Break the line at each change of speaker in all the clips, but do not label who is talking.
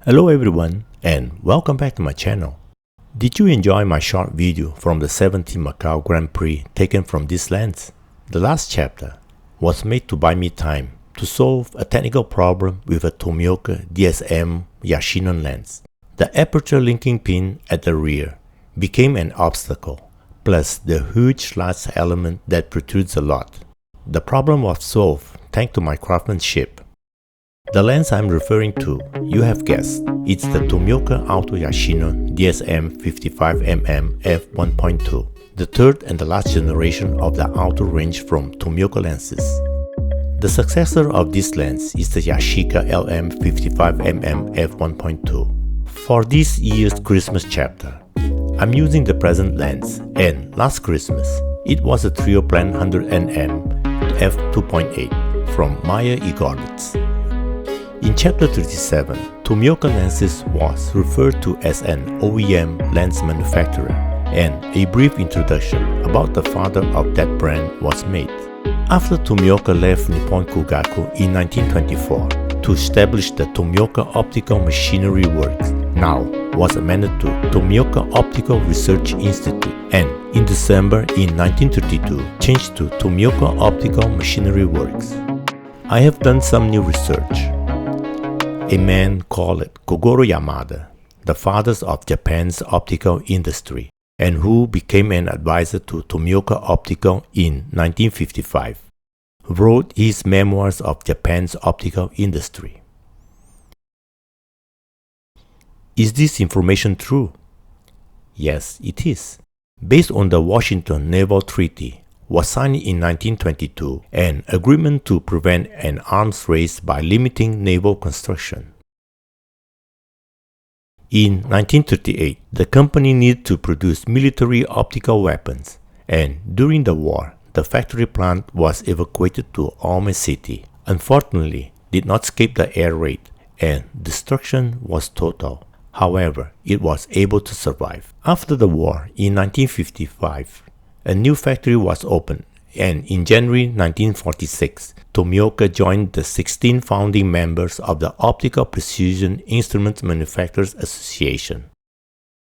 Hello everyone and welcome back to my channel. Did you enjoy my short video from the 17 Macau Grand Prix taken from this lens? The last chapter was made to buy me time to solve a technical problem with a Tomioka DSM Yashinon lens. The aperture linking pin at the rear became an obstacle, plus the huge large element that protrudes a lot. The problem was solved thanks to my craftsmanship. The lens I'm referring to, you have guessed, it's the Tomioka Auto-Chinon DSM 55mm f1.2, the third and the last generation of the auto range from Tomioka lenses. The successor of this lens is the Yashica LM 55mm f1.2. For this year's Christmas chapter, I'm using the present lens, and last Christmas, it was a Trio Plan 100nm f2.8 from Meyer Igorlitz. In Chapter 37, Tomioka lenses was referred to as an OEM lens manufacturer, and a brief introduction about the father of that brand was made. After Tomioka left Nippon Kogaku in 1924 to establish the Tomioka Optical Machinery Works, now was amended to Tomioka Optical Research Institute, and in December in 1932 changed to Tomioka Optical Machinery Works. I have done some new research. A man called Kogoro Yamada, the father of Japan's optical industry, and who became an advisor to Tomioka Optical in 1955, wrote his Memoirs of Japan's optical industry. Is this information true? Yes, it is. Based on the Washington Naval Treaty, was signed in 1922, an agreement to prevent an arms race by limiting naval construction. In 1938, the company needed to produce military optical weapons, and during the war, the factory plant was evacuated to Ome City. Unfortunately, did not escape the air raid, and destruction was total. However, it was able to survive. After the war, in 1955, a new factory was opened, and in January 1946, Tomioka joined the 16 founding members of the Optical Precision Instrument Manufacturers Association.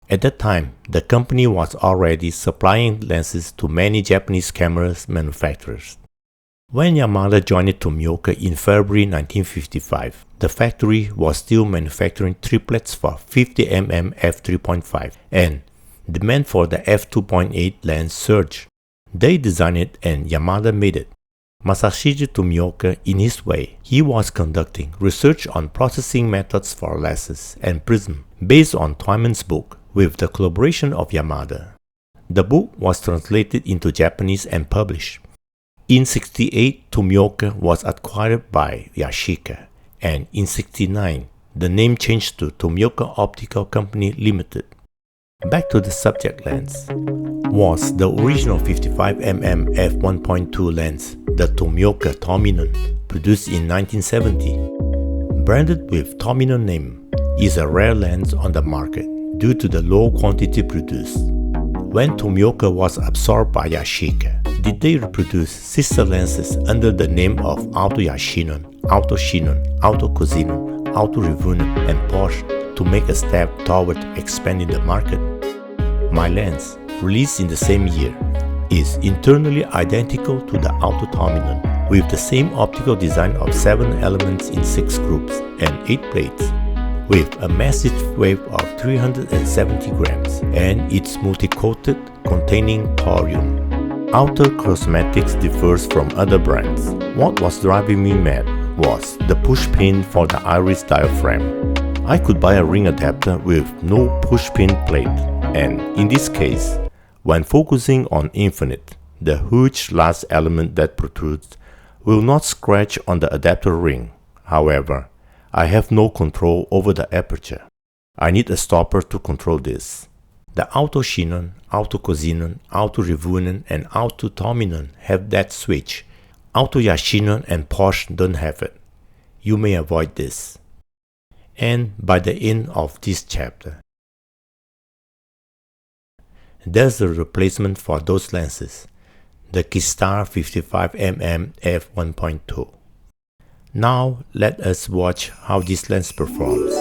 At that time, the company was already supplying lenses to many Japanese camera manufacturers. When Yamada joined Tomioka in February 1955, the factory was still manufacturing triplets for 50mm f3.5, and demand for the f2.8 lens surged. They designed it and Yamada made it. Masashige Tomioka, in his way, he was conducting research on processing methods for lenses and prism based on Tominon's book with the collaboration of Yamada. The book was translated into Japanese and published. In 1968, Tomioka was acquired by Yashica, and in 1969, the name changed to Tomioka Optical Company Limited. Back to the subject lens. Was the original 55mm f1.2 lens, the Tomioka Tominon, produced in 1970. Branded with Tominon name, is a rare lens on the market due to the low quantity produced. When Tomioka was absorbed by Yashica, did they reproduce sister lenses under the name of Auto-Chinon, Auto-Chinon, Auto-Cosinon, Auto-Revuenon and Porst to make a step toward expanding the market? My lens, released in the same year, is internally identical to the Auto-Tominon with the same optical design of 7 elements in 6 groups and 8 plates, with a massive weight of 370 grams, and it's multi-coated containing thorium. Outer cosmetics differs from other brands. What was driving me mad was the push pin for the iris diaphragm. I could buy a ring adapter with no push pin plate, and in this case, when focusing on infinite, the huge large element that protrudes will not scratch on the adapter ring. However, I have no control over the aperture. I need a stopper to control this. The Auto-Chinon, Auto-Cosinon, Auto-Revuenon and Auto-Tominon have that switch. Auto-Yashinon and Porst don't have it. You may avoid this. And by the end of this chapter, there's a replacement for those lenses, the Kistar 55mm f1.2. Now let us watch how this lens performs.